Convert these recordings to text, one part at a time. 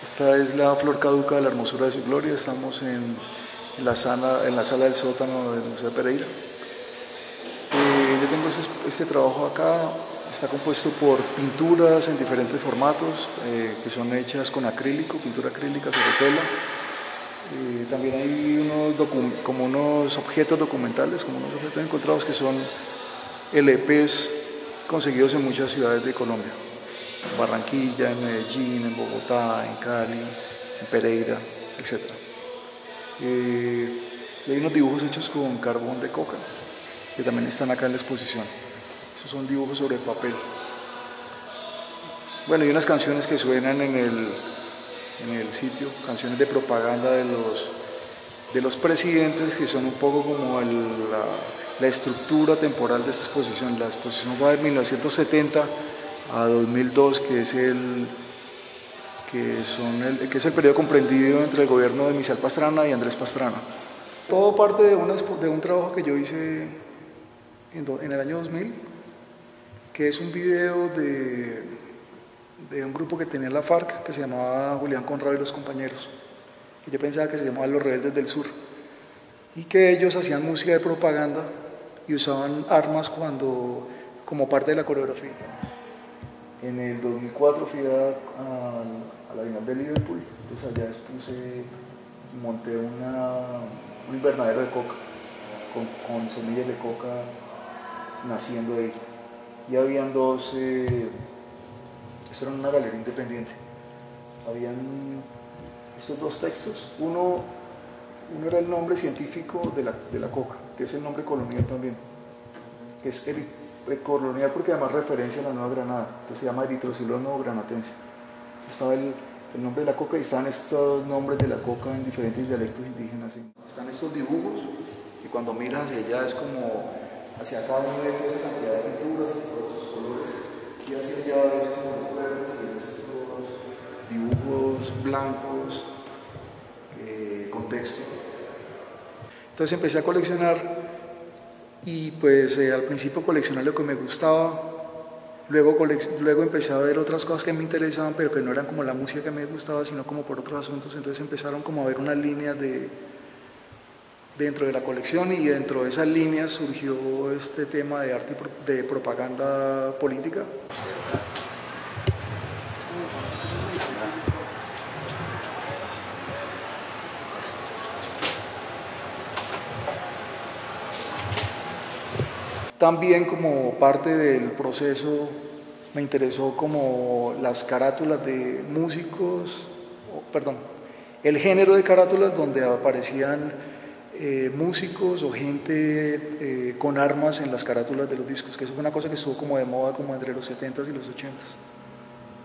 Esta es la flor caduca de la hermosura de su gloria. Estamos en la sala del sótano del Museo de Pereira. Yo tengo este trabajo acá. Está compuesto por pinturas en diferentes formatos que son hechas con acrílico, pintura acrílica sobre tela. También hay unos objetos documentales, como unos objetos encontrados que son LPs conseguidos en muchas ciudades de Colombia. En Barranquilla, en Medellín, en Bogotá, en Cali, en Pereira, etc. Y hay unos dibujos hechos con carbón de coca que también están acá en la exposición. Esos son dibujos sobre papel. Bueno, hay unas canciones que suenan en el sitio, canciones de propaganda de los presidentes, que son un poco como la estructura temporal de esta exposición. La exposición va de 1970 a 2002, que es el periodo comprendido entre el gobierno de Michel Pastrana y Andrés Pastrana. Todo parte de un trabajo que yo hice en el año 2000, que es un video de un grupo que tenía la FARC, que se llamaba Julián Conrado y los compañeros. Y yo pensaba que se llamaba Los Rebeldes del Sur. Y que ellos hacían música de propaganda y usaban armas como parte de la coreografía. En el 2004 fui a la Bienal de Liverpool, entonces allá monté un invernadero de coca, con semillas de coca naciendo ahí. Y habían esto era una galería independiente, habían estos dos textos. Uno era el nombre científico de la coca, que es el nombre colonial también, que es colonial porque además referencia a la Nueva Granada, entonces se llama Eritrocilus novogranatense. Estaba el nombre de la coca y están estos nombres de la coca en diferentes dialectos indígenas. Están estos dibujos que cuando miras hacia allá es como hacia cada uno de esa cantidad de pinturas, todos esos colores, y hacia allá es como los verdes y estos dibujos blancos, con texto. Entonces empecé a coleccionar y pues al principio coleccioné lo que me gustaba, luego empecé a ver otras cosas que me interesaban, pero que no eran como la música que me gustaba, sino como por otros asuntos. Entonces empezaron como a ver unas líneas dentro de la colección, y dentro de esas líneas surgió este tema de arte de propaganda política. También como parte del proceso me interesó como las carátulas de músicos, el género de carátulas donde aparecían músicos o gente con armas en las carátulas de los discos, que eso fue una cosa que estuvo como de moda como entre los 70s y los 80s.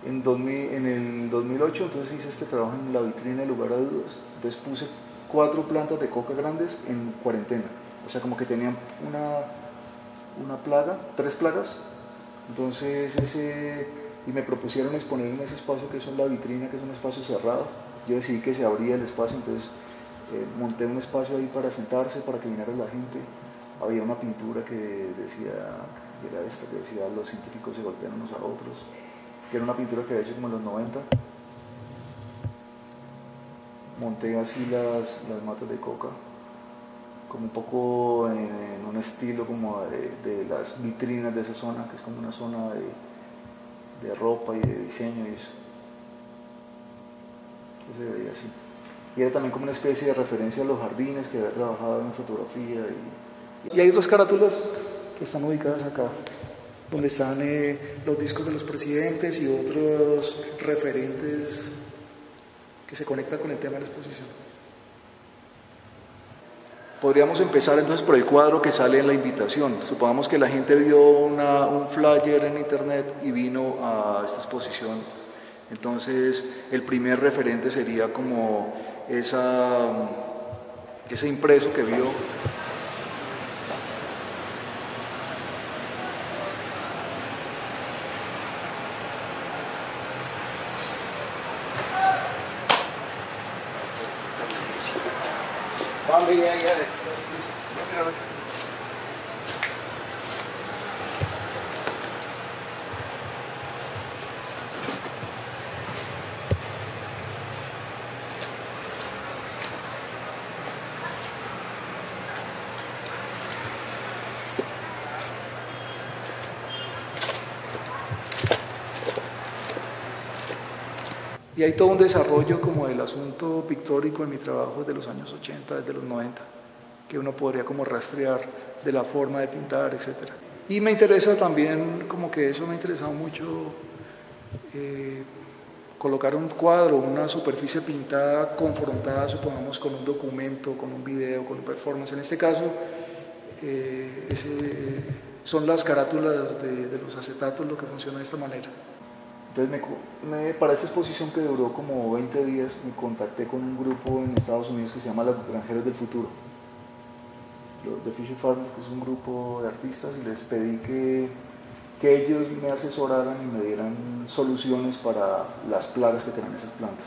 En el 2008 entonces hice este trabajo en la vitrina de Lugar a Dudas. Entonces puse 4 plantas de coca grandes en cuarentena, o sea como que tenían una plaga, 3 plagas. Entonces y me propusieron exponer en ese espacio que es la vitrina, que es un espacio cerrado. Yo decidí que se abría el espacio, entonces monté un espacio ahí para sentarse, para que viniera la gente. Había una pintura que decía, que decía los científicos se golpean unos a otros, que era una pintura que había hecho como en los 90. Monté así las matas de coca, como un poco en un estilo como de las vitrinas de esa zona, que es como una zona de ropa y de diseño y eso. Se veía así. Y era también como una especie de referencia a los jardines que había trabajado en fotografía. Y hay otras carátulas que están ubicadas acá, donde están los discos de los presidentes y otros referentes que se conectan con el tema de la exposición. Podríamos empezar entonces por el cuadro que sale en la invitación. Supongamos que la gente vio un flyer en internet y vino a esta exposición. Entonces el primer referente sería como ese impreso que vio. Y hay todo un desarrollo como del asunto pictórico en mi trabajo desde los años 80, desde los 90, que uno podría como rastrear de la forma de pintar, etc. Y me interesa también, como que eso me ha interesado mucho, colocar un cuadro, una superficie pintada confrontada, supongamos, con un documento, con un video, con un performance. En este caso, son las carátulas de los acetatos lo que funciona de esta manera. Entonces, para esta exposición que duró como 20 días, me contacté con un grupo en Estados Unidos que se llama Los Granjeros del Futuro, los de Fisher Farmers, que es un grupo de artistas, y les pedí que ellos me asesoraran y me dieran soluciones para las plagas que tenían esas plantas.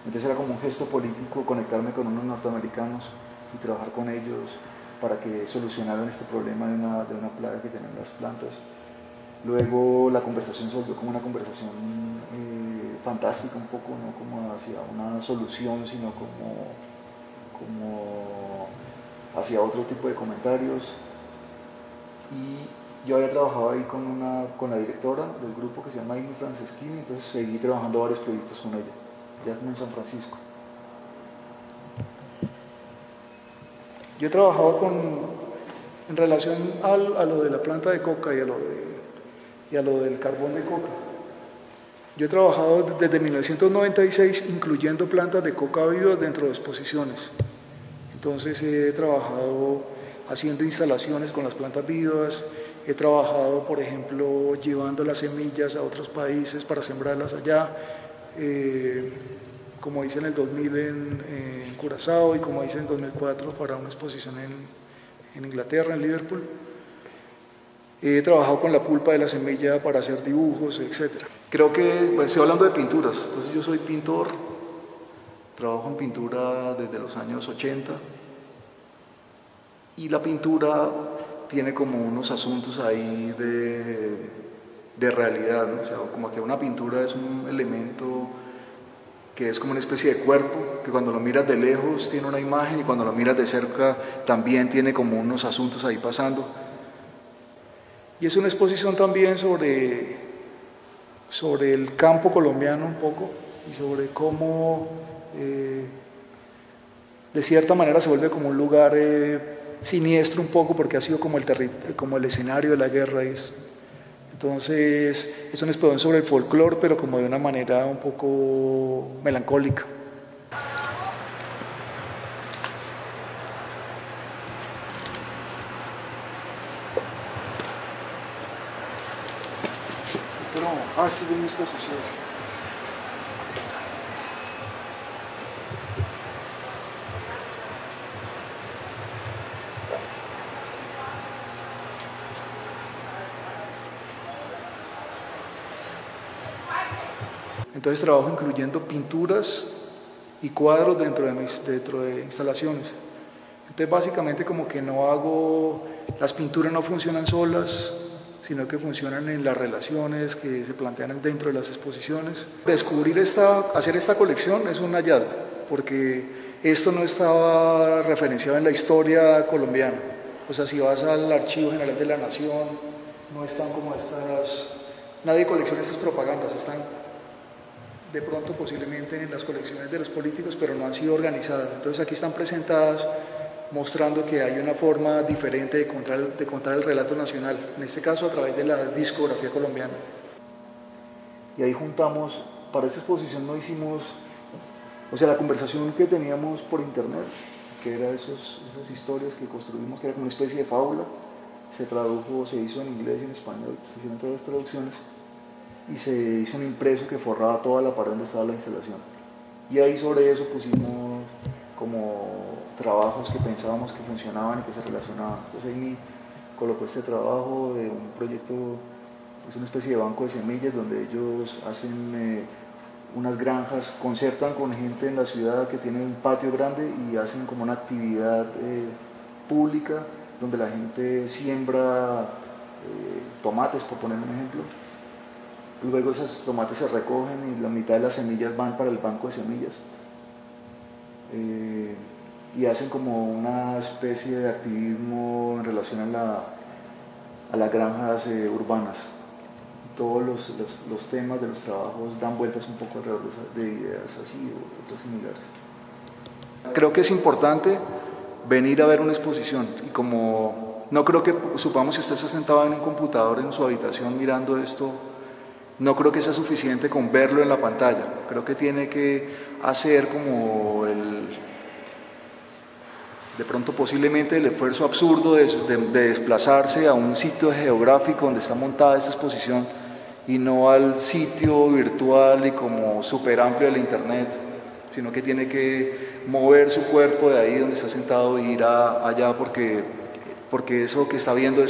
Entonces era como un gesto político conectarme con unos norteamericanos y trabajar con ellos para que solucionaran este problema de una plaga que tenían las plantas. Luego la conversación se volvió como una conversación fantástica un poco, no como hacia una solución, sino como hacia otro tipo de comentarios. Y yo había trabajado ahí con la directora del grupo que se llama Amy Franceschini, entonces seguí trabajando varios proyectos con ella, ya como en San Francisco. Yo he trabajado en relación a lo de la planta de coca y a lo del carbón de coca. Yo he trabajado desde 1996 incluyendo plantas de coca vivas dentro de exposiciones. Entonces he trabajado haciendo instalaciones con las plantas vivas, he trabajado, por ejemplo, llevando las semillas a otros países para sembrarlas allá, como hice en el 2000 en Curazao y como hice en 2004 para una exposición en Inglaterra, en Liverpool. He trabajado con la pulpa de la semilla para hacer dibujos, etc. Creo que, bueno, estoy hablando de pinturas, entonces yo soy pintor, trabajo en pintura desde los años 80 y la pintura tiene como unos asuntos ahí de realidad, ¿no? O sea, como que una pintura es un elemento que es como una especie de cuerpo, que cuando lo miras de lejos tiene una imagen y cuando lo miras de cerca también tiene como unos asuntos ahí pasando. Y es una exposición también sobre el campo colombiano un poco y sobre cómo de cierta manera se vuelve como un lugar siniestro un poco porque ha sido como el escenario de la guerra. Entonces es una exposición sobre el folclore, pero como de una manera un poco melancólica. Sí, de mi exposición. Entonces trabajo incluyendo pinturas y cuadros dentro de instalaciones. Entonces básicamente como que las pinturas no funcionan solas, sino que funcionan en las relaciones que se plantean dentro de las exposiciones. Hacer esta colección es un hallazgo, porque esto no estaba referenciado en la historia colombiana. O sea, si vas al Archivo General de la Nación, no están como nadie colecciona estas propagandas, están de pronto posiblemente en las colecciones de los políticos, pero no han sido organizadas. Entonces aquí están presentadas mostrando que hay una forma diferente de contar el relato nacional, en este caso a través de la discografía colombiana. Y ahí juntamos, para esta exposición no hicimos, o sea, la conversación que teníamos por internet, que era esas historias que construimos, que era como una especie de fábula, se tradujo, se hizo en inglés y en español, se hicieron todas las traducciones, y se hizo un impreso que forraba toda la pared donde estaba la instalación. Y ahí sobre eso pusimos como trabajos que pensábamos que funcionaban y que se relacionaban. Entonces Amy colocó este trabajo de un proyecto, es una especie de banco de semillas donde ellos hacen unas granjas, concertan con gente en la ciudad que tiene un patio grande y hacen como una actividad pública donde la gente siembra tomates, por poner un ejemplo. Luego esos tomates se recogen y la mitad de las semillas van para el banco de semillas. Y hacen como una especie de activismo en relación a las granjas urbanas. todos los temas de los trabajos dan vueltas un poco alrededor de ideas así o otras similares. Creo que es importante venir a ver una exposición y como no creo que, supongamos si usted está sentado en un computador en su habitación mirando esto, no creo que sea suficiente con verlo en la pantalla, creo que tiene que hacer como de pronto posiblemente el esfuerzo absurdo de desplazarse a un sitio geográfico donde está montada esta exposición y no al sitio virtual y como súper amplio de la internet, sino que tiene que mover su cuerpo de ahí donde está sentado e ir allá porque eso que está viendo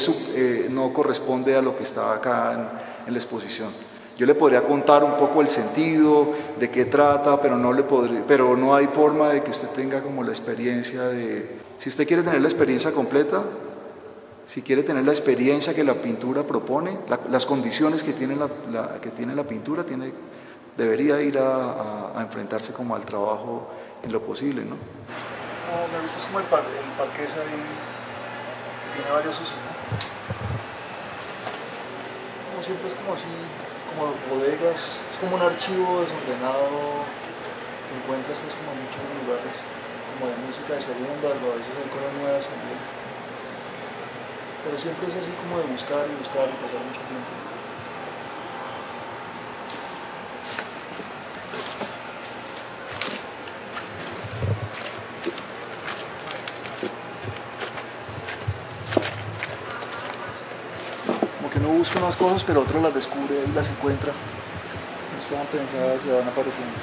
no corresponde a lo que está acá en la exposición. Yo le podría contar un poco el sentido, de qué trata, pero no hay forma de que usted tenga como la experiencia de... Si usted quiere tener la experiencia completa, si quiere tener la experiencia que la pintura propone, las condiciones que tiene la pintura, debería ir a enfrentarse como al trabajo en lo posible, ¿no? Me gusta como el parqués ahí, tiene varios usos, ¿no? Como siempre es como así, como bodegas, es como un archivo desordenado que encuentras pues como en muchos lugares, como de música de segunda, o a veces hay cosas nuevas también. Pero siempre es así como de buscar y buscar y pasar mucho tiempo. Como que uno busca unas cosas pero otras las descubre y las encuentra. No estaban pensadas y van apareciendo.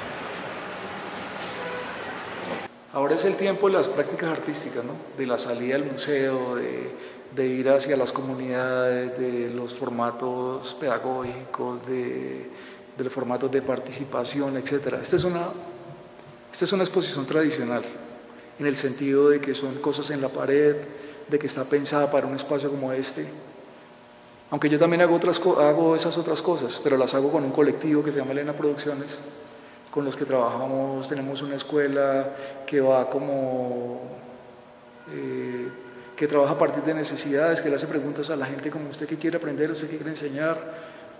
Ahora es el tiempo de las prácticas artísticas, ¿no? De la salida al museo, de ir hacia las comunidades, de los formatos pedagógicos, de los formatos de participación, etc. Esta es una exposición tradicional, en el sentido de que son cosas en la pared, de que está pensada para un espacio como este. Aunque yo también hago esas otras cosas, pero las hago con un colectivo que se llama Elena Producciones, con los que trabajamos. Tenemos una escuela que va como... que trabaja a partir de necesidades, que le hace preguntas a la gente como usted qué quiere aprender, usted qué quiere enseñar,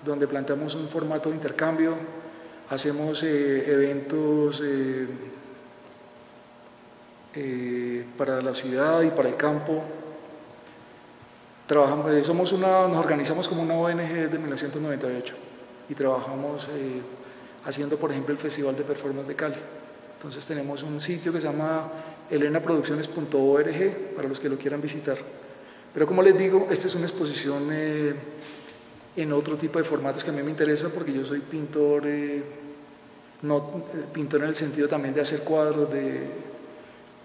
donde planteamos un formato de intercambio, hacemos eventos para la ciudad y para el campo. Nos organizamos como una ONG desde 1998 y trabajamos haciendo, por ejemplo, el Festival de Performance de Cali. Entonces tenemos un sitio que se llama elenaproducciones.org para los que lo quieran visitar. Pero como les digo, esta es una exposición en otro tipo de formatos que a mí me interesa porque yo soy pintor, pintor en el sentido también de hacer cuadros,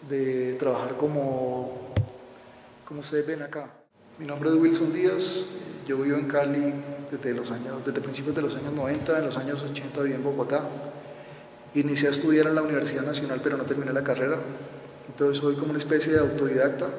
de trabajar como ustedes ven acá. Mi nombre es Wilson Díaz, yo vivo en Cali desde principios de los años 90, en los años 80 viví en Bogotá. Inicié a estudiar en la Universidad Nacional, pero no terminé la carrera. Entonces soy como una especie de autodidacta.